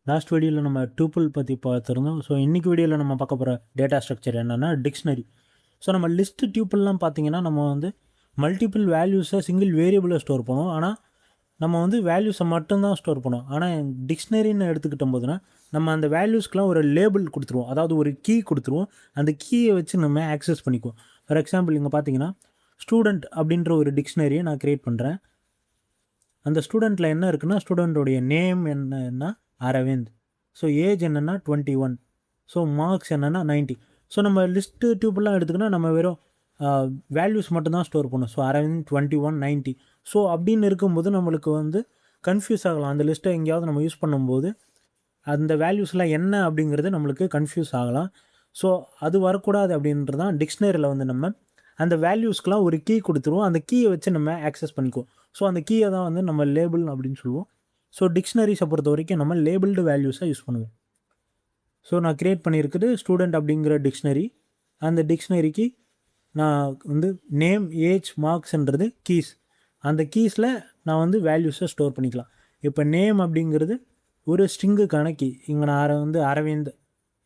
Last வீடியோவில் நம்ம tuple பற்றி பார்த்துருந்தோம். ஸோ இன்றைக்கி வீடியோவில் நம்ம பார்க்க போகிற டேட்டா ஸ்ட்ரக்சர் என்னென்னா டிக்ஷனரி. ஸோ நம்ம லிஸ்ட்டு டியூப்பிள்லாம் பார்த்திங்கன்னா நம்ம வந்து மல்டிபிள் வேல்யூஸை சிங்கிள் வேரியபிளை ஸ்டோர் பண்ணுவோம். ஆனால் நம்ம வந்து வேல்யூஸை மட்டும்தான் ஸ்டோர் பண்ணுவோம். ஆனால் டிக்ஷனரின்னு எடுத்துக்கிட்ட போதுன்னா நம்ம அந்த வேல்யூஸ்க்கெலாம் ஒரு லேபிள் கொடுத்துருவோம், அதாவது ஒரு கீ கொடுத்துருவோம். அந்த கீயை வச்சு நம்ம ஆக்சஸ் பண்ணிக்குவோம். ஃபார் எக்ஸாம்பிள் இங்கே பார்த்தீங்கன்னா ஸ்டூடெண்ட் அப்படின்ற ஒரு டிக்ஷனரியை நான் க்ரியேட் பண்ணுறேன். அந்த ஸ்டூடெண்ட்டில் என்ன இருக்குன்னா ஸ்டூடெண்ட்டோடைய நேம் என்னன்னா அரவிந்த். ஸோ ஏஜ் என்னென்னா 21. ஸோ மார்க்ஸ் என்னென்னா 90. ஸோ நம்ம லிஸ்ட்டு டியூப்லாம் எடுத்துக்கினா நம்ம வெறும் வேல்யூஸ் மட்டும்தான் ஸ்டோர் பண்ணும். ஸோ அரவிந்த் 21 90. ஸோ அப்படின்னு இருக்கும்போது நம்மளுக்கு வந்து கன்ஃபியூஸ் ஆகலாம். அந்த லிஸ்ட்டை எங்கேயாவது நம்ம யூஸ் பண்ணும்போது அந்த வேல்யூஸ்லாம் என்ன அப்படிங்கிறது நம்மளுக்கு கன்ஃபியூஸ் ஆகலாம். ஸோ அது வரக்கூடாது அப்படின்றது தான் டிக்ஷனரியில் வந்து நம்ம அந்த வேல்யூஸ்க்கெலாம் ஒரு கீ கொடுத்துருவோம். அந்த கீயை வச்சு நம்ம ஆக்சஸ் பண்ணிக்குவோம். ஸோ அந்த கீயை தான் வந்து நம்ம லேபிள் அப்படின்னு சொல்லுவோம். ஸோ டிக்ஷனரிஸை பொறுத்த வரைக்கும் நம்ம லேபிள்டு வேல்யூஸை யூஸ் பண்ணுவோம். ஸோ நான் க்ரியேட் பண்ணியிருக்குது ஸ்டூடெண்ட் அப்படிங்கிற டிக்ஷனரி. அந்த டிக்ஷனரிக்கு நான் வந்து நேம் ஏஜ் மார்க்ஸ்ன்றது கீஸ். அந்த கீஸில் நான் வந்து வேல்யூஸை ஸ்டோர் பண்ணிக்கலாம். இப்போ நேம் அப்படிங்கிறது ஒரு ஸ்ட்ரிங்குக்கான கீ. இங்கே நான் வந்து அரவிந்த்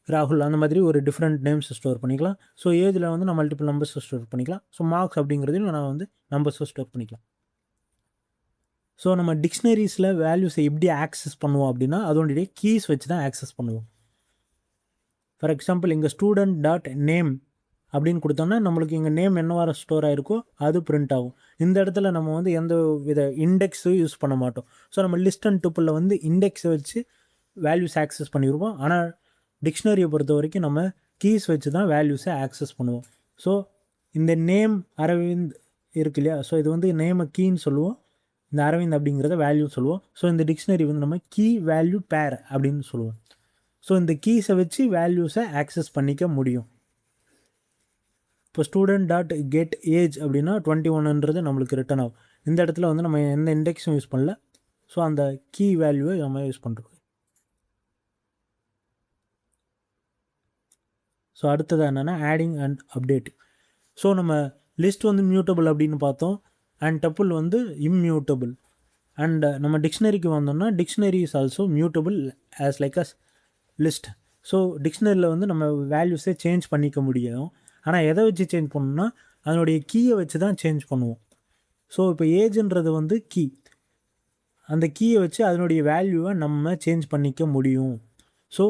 ராகுல் அந்த மாதிரி ஒரு டிஃப்ரெண்ட் நேம்ஸ் ஸ்டோர் பண்ணிக்கலாம். ஸோ ஏஜில் வந்து நான் மல்டிபிள் நம்பர்ஸை ஸ்டோர் பண்ணிக்கலாம். ஸோ மார்க்ஸ் அப்படிங்கிறதையும் நான் வந்து நம்பர்ஸை ஸ்டோர் பண்ணிக்கலாம். ஸோ நம்ம டிக்ஷனரிஸில் வேல்யூஸை எப்படி ஆக்சஸ் பண்ணுவோம் அப்படின்னா அதோடைய கீஸ் வச்சு தான் ஆக்சஸ் பண்ணுவோம். ஃபார் எக்ஸாம்பிள் இங்கே ஸ்டூடெண்ட் டாட் நேம் அப்படின்னு கொடுத்தோம்னா நம்மளுக்கு இங்கே நேம் என்னவார ஸ்டோர் ஆகிருக்கோ அது பிரிண்ட் ஆகும். இந்த இடத்துல நம்ம வந்து எந்த வித இண்டெக்ஸும் யூஸ் பண்ண மாட்டோம். ஸோ நம்ம லிஸ்ட் அண்ட் டூப்பிளில் வந்து இண்டெக்ஸை வச்சு வேல்யூஸ் ஆக்சஸ் பண்ணியிருப்போம். ஆனால் டிக்ஷனரியை பொறுத்த வரைக்கும் நம்ம கீஸ் வச்சு தான் வேல்யூஸை ஆக்சஸ் பண்ணுவோம். ஸோ இந்த நேம் அரவிந்த் இருக்கு இல்லையா, ஸோ இது வந்து நேமை கீன்னு சொல்லுவோம். இந்த அரவிந்த் அப்படிங்கிறத வேல்யூ சொல்லுவோம். ஸோ இந்த டிக்ஷனரி வந்து நம்ம கீ வேல்யூ பேர் அப்படின்னு சொல்லுவோம். ஸோ இந்த கீஸை வச்சு வேல்யூஸை ஆக்சஸ் பண்ணிக்க முடியும். இப்போ ஸ்டூடெண்ட் டாட் கெட் ஏஜ் அப்படின்னா 21ன்றது நம்மளுக்கு ரிட்டன் ஆகும். இந்த இடத்துல வந்து நம்ம எந்த இண்டெக்ஸும் யூஸ் பண்ணல. ஸோ அந்த கீ வேல்யூவை நம்ம யூஸ் பண்ணுறோம். ஸோ அடுத்தது என்னென்னா ஆடிங் அண்ட் அப்டேட். ஸோ நம்ம லிஸ்ட் வந்து மியூட்டபிள் அப்படின்னு பார்த்தோம். அண்ட் டப்புள் வந்து இம்மியூட்டபிள். அண்ட் நம்ம டிக்ஷனரிக்கு வந்தோம்னா dictionary is also mutable as like as list. So டிக்ஷனரியில் வந்து நம்ம வேல்யூஸை சேஞ்ச் பண்ணிக்க முடியும். ஆனால் எதை வச்சு சேஞ்ச் பண்ணணும்னா அதனுடைய கீயை வச்சு தான் சேஞ்ச் பண்ணுவோம். ஸோ இப்போ ஏஜ்ன்றது வந்து கீ. அந்த கீயை வச்சு அதனுடைய வேல்யூவை நம்ம சேஞ்ச் பண்ணிக்க முடியும். ஸோ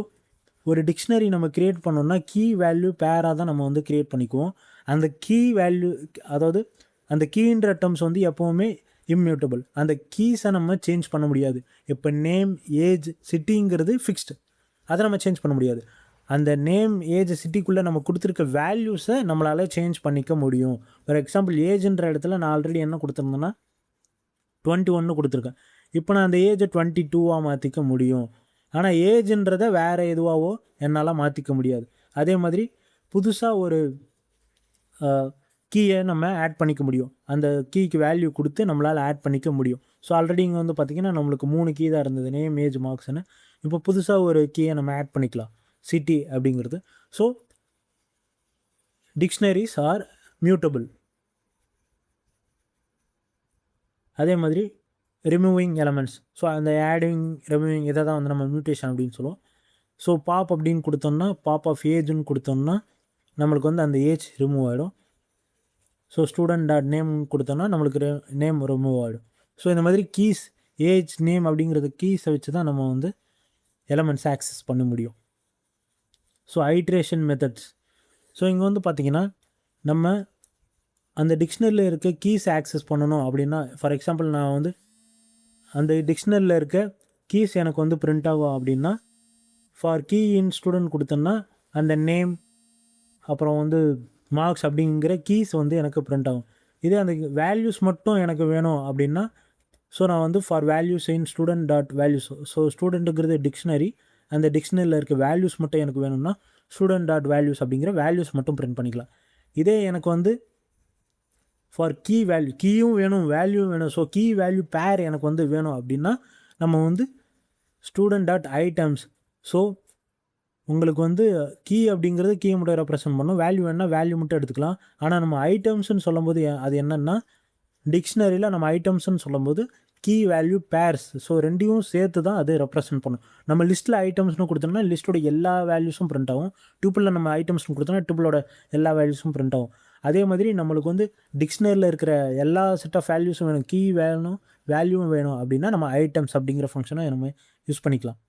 ஒரு டிக்ஷனரி நம்ம க்ரியேட் பண்ணோம்னா கீ வேல்யூ பேராக தான் நம்ம வந்து க்ரியேட் பண்ணிக்குவோம். அந்த கீ வேல்யூ அதாவது அந்த கீன்ற டேர்ம்ஸ் வந்து எப்போவுமே இம்மியூட்டபிள். அந்த கீஸை நம்ம சேஞ்ச் பண்ண முடியாது. இப்போ நேம் ஏஜ் சிட்டிங்கிறது ஃபிக்ஸ்டு, அதை நம்ம சேஞ்ச் பண்ண முடியாது. அந்த நேம் ஏஜ் சிட்டிக்குள்ளே நம்ம கொடுத்துருக்க வேல்யூஸை நம்மளால் சேஞ்ச் பண்ணிக்க முடியும். ஃபார் எக்ஸாம்பிள் ஏஜ்ன்ற இடத்துல நான் ஆல்ரெடி என்ன கொடுத்துருந்தேன்னா 21 கொடுத்துருக்கேன். இப்போ நான் அந்த ஏஜை 22 மாற்றிக்க முடியும். ஆனால் ஏஜ்ன்றதை வேறு எதுவாகவோ என்னால் மாற்றிக்க முடியாது. அதே மாதிரி புதுசாக ஒரு கீயை நம்ம ஆட் பண்ணிக்க முடியும். அந்த கீக்கு வேல்யூ கொடுத்து நம்மளால் ஆட் பண்ணிக்க முடியும். ஸோ ஆல்ரெடி இங்கே வந்து பார்த்திங்கன்னா நம்மளுக்கு 3 கீ தான் இருந்தது, நேம் ஏஜ் மார்க்ஸ்னு. இப்போ புதுசாக ஒரு கீயை நம்ம ஆட் பண்ணிக்கலாம், சிட்டி அப்படிங்கிறது. So dictionaries are mutable. அதே மாதிரி ரிமூவிங் எலமெண்ட்ஸ். ஸோ அந்த ஆடிங் ரிமூவிங் இதை தான் வந்து நம்ம மியூட்டேஷன் அப்படின்னு சொல்லுவோம். ஸோ பாப் அப்படின்னு கொடுத்தோம்னா பாப் ஆஃப் ஏஜ்னு கொடுத்தோம்னா நம்மளுக்கு வந்து அந்த ஏஜ் ரிமூவ் ஆகிடும். ஸோ ஸ்டூடெண்ட் டாட் நேம் கொடுத்தோன்னா நம்மளுக்கு நேம் ரிமூவ் ஆகிடும். ஸோ இந்த மாதிரி கீஸ் ஏஜ் நேம் அப்படிங்கிறது கீஸை வச்சு தான் நம்ம வந்து எலமெண்ட்ஸ் ஆக்சஸ் பண்ண முடியும். So iteration methods. ஸோ இங்கே வந்து பார்த்திங்கன்னா நம்ம அந்த டிக்ஷனரியில் இருக்க கீஸ் ஆக்சஸ் பண்ணணும் அப்படின்னா ஃபார் எக்ஸாம்பிள் நான் வந்து அந்த டிக்ஷனரியில் இருக்க கீஸ் எனக்கு வந்து பிரிண்ட் ஆகும் அப்படின்னா ஃபார் கீ இன் ஸ்டூடெண்ட் கொடுத்தோன்னா அந்த நேம் அப்புறம் வந்து மார்க்ஸ் அப்படிங்கிற கீஸ் வந்து எனக்கு பிரிண்ட் ஆகும். இதே அந்த வேல்யூஸ் மட்டும் எனக்கு வேணும் அப்படின்னா ஸோ நான் வந்து for values in student dot values. So ஸ்டூடெண்ட்டுங்கிறது டிக்ஷனரி. அந்த டிக்ஷனரியில் இருக்க வேல்யூஸ் மட்டும் எனக்கு வேணும்னா ஸ்டூடெண்ட் டாட் வேல்யூஸ் அப்படிங்கிற வேல்யூஸ் மட்டும் பிரிண்ட் பண்ணிக்கலாம். இதே எனக்கு வந்து ஃபார் கீ வேல்யூ கீயும் வேணும் வேல்யூவும் வேணும், ஸோ கீ வேல்யூ பேர் எனக்கு வந்து வேணும் அப்படின்னா நம்ம வந்து ஸ்டூடெண்ட் டாட் ஐட்டம்ஸ். ஸோ உங்களுக்கு வந்து கீ அப்படிங்கிறது கீ மட்டும் ரெப்ரசன்ட் பண்ணும், வேல்யூ வேணால் வேல்யூ மட்டும் எடுத்துக்கலாம். ஆனால் நம்ம ஐட்டம்ஸ்ன்னு சொல்லும்போது அது என்னென்னா டிக்ஷனரியில் நம்ம ஐட்டம்ஸ்ன்னு சொல்லும்போது கீ வேல்யூ பேர்ஸ். ஸோ ரெண்டையும் சேர்த்து தான் அது ரெப்ரசென்ட் பண்ணும். நம்ம லிஸ்ட்டில் ஐட்டம்ஸ்னு கொடுத்தோம்னா லிஸ்ட்டோட எல்லா வேல்யூஸும் பிரிண்ட் ஆகும். டூப்பிளில் நம்ம ஐட்டம்ஸ்னு கொடுத்தோம்னா டூப்பிளோட எல்லா வேல்யூஸும் பிரிண்ட் ஆகும். அதே மாதிரி நம்மளுக்கு வந்து டிக்ஷனரியில் இருக்கிற எல்லா செட் ஆஃப் வேல்யூஸும் வேணும், கீ வேணும், வேல்யூவும் வேணும் அப்படின்னா நம்ம ஐட்டம்ஸ் அப்படிங்கிற ஃபங்க்ஷனை நம்ம யூஸ் பண்ணிக்கலாம்.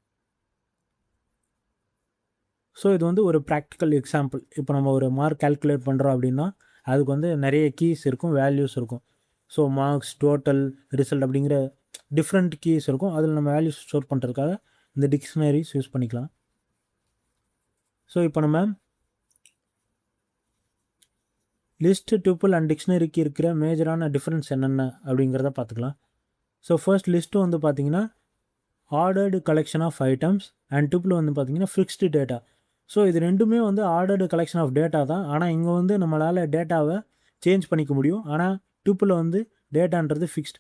ஸோ இது வந்து ஒரு ப்ராக்டிக்கல் எக்ஸாம்பிள். இப்போ நம்ம ஒரு மார்க் கால்குலேட் பண்ணுறோம் அப்படின்னா அதுக்கு வந்து நிறைய கீஸ் இருக்கும், வேல்யூஸ் இருக்கும். ஸோ மார்க்ஸ், டோட்டல், ரிசல்ட் அப்படிங்கிற டிஃப்ரெண்ட் கீஸ் இருக்கும். அதில் நம்ம வேல்யூஸ் ஸ்டோர் பண்ணுறதுக்காக இந்த டிக்ஷனரிஸ் யூஸ் பண்ணிக்கலாம். ஸோ இப்போ நம்ம லிஸ்ட், டூப்பிள் அண்ட் டிக்ஷனரிக்கு இருக்கிற மேஜரான டிஃப்ரென்ஸ் என்னென்ன அப்படிங்கிறத பார்த்துக்கலாம். ஸோ ஃபர்ஸ்ட் லிஸ்ட்டு வந்து பார்த்திங்கன்னா ordered collection of items and tuple வந்து பார்த்திங்கன்னா ஃபிக்ஸ்டு டேட்டா. ஸோ இது ரெண்டுமே வந்து ஆர்டர்டு கலெக்ஷன் ஆஃப் டேட்டா தான். ஆனால் இங்கே வந்து நம்மளால் டேட்டாவை சேஞ்ச் பண்ணிக்க முடியும். ஆனால் டூப்பிளில் வந்து டேட்டான்றது ஃபிக்ஸ்ட்.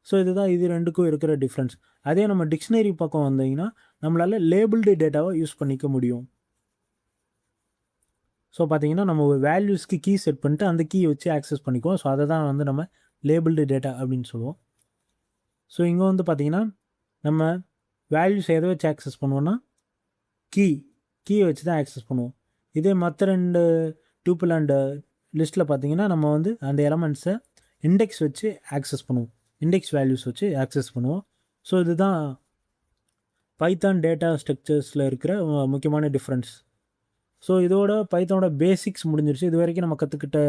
ஸோ இதுதான் இது ரெண்டுக்கும் இருக்கிற டிஃப்ரென்ஸ். அதே நம்ம டிக்ஷனரி பக்கம் வந்தீங்கன்னா நம்மளால் லேபிள்டு டேட்டாவை யூஸ் பண்ணிக்க முடியும். ஸோ பார்த்தீங்கன்னா நம்ம ஒரு வேல்யூஸ்க்கு கீ செட் பண்ணிட்டு அந்த கீயை வச்சு ஆக்சஸ் பண்ணிக்குவோம். ஸோ அதை தான் வந்து நம்ம லேபிள்டு டேட்டா அப்படின்னு சொல்லுவோம். ஸோ இங்கே வந்து பார்த்திங்கன்னா நம்ம வேல்யூஸ் எதை வச்சு ஆக்சஸ் பண்ணுவோன்னா கீயை வச்சு தான் ஆக்சஸ் பண்ணுவோம். இதே மற்ற ரெண்டு டூப்பிள் அண்டு லிஸ்ட்டில் பார்த்திங்கன்னா நம்ம வந்து அந்த எலமெண்ட்ஸை இண்டெக்ஸ் வச்சு ஆக்சஸ் பண்ணுவோம், இண்டெக்ஸ் வேல்யூஸ் வச்சு ஆக்சஸ் பண்ணுவோம். ஸோ இதுதான் பைத்தான் டேட்டா ஸ்ட்ரக்சர்ஸில் இருக்கிற முக்கியமான டிஃப்ரென்ஸ். ஸோ இதோட பைத்தானோட பேசிக்ஸ் முடிஞ்சிருச்சு. இது வரைக்கும் நம்ம கற்றுக்கிட்ட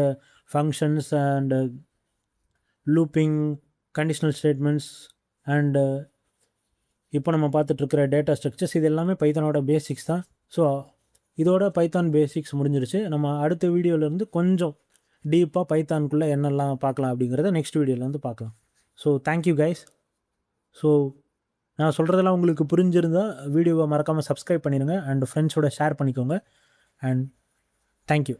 functions and looping, conditional statements and இப்போ நம்ம பார்த்துட்ருக்கிற டேட்டா ஸ்ட்ரக்சர்ஸ் இது எல்லாமே பைத்தானோட பேசிக்ஸ் தான். ஸோ இதோட பைத்தான் பேசிக்ஸ் முடிஞ்சிருச்சு. நம்ம அடுத்த வீடியோவிலேருந்து கொஞ்சம் டீப்பாக பைத்தானுக்குள்ளே என்னெல்லாம் பார்க்கலாம் அப்படிங்கிறத நெக்ஸ்ட் வீடியோவில் வந்து பார்க்கலாம். So thank you guys. ஸோ நான் சொல்கிறதெல்லாம் உங்களுக்கு புரிஞ்சிருந்தால் வீடியோவை மறக்காமல் சப்ஸ்கிரைப் பண்ணிடுங்க அண்ட் ஃப்ரெண்ட்ஸோட ஷேர் பண்ணிக்கோங்க. And thank you.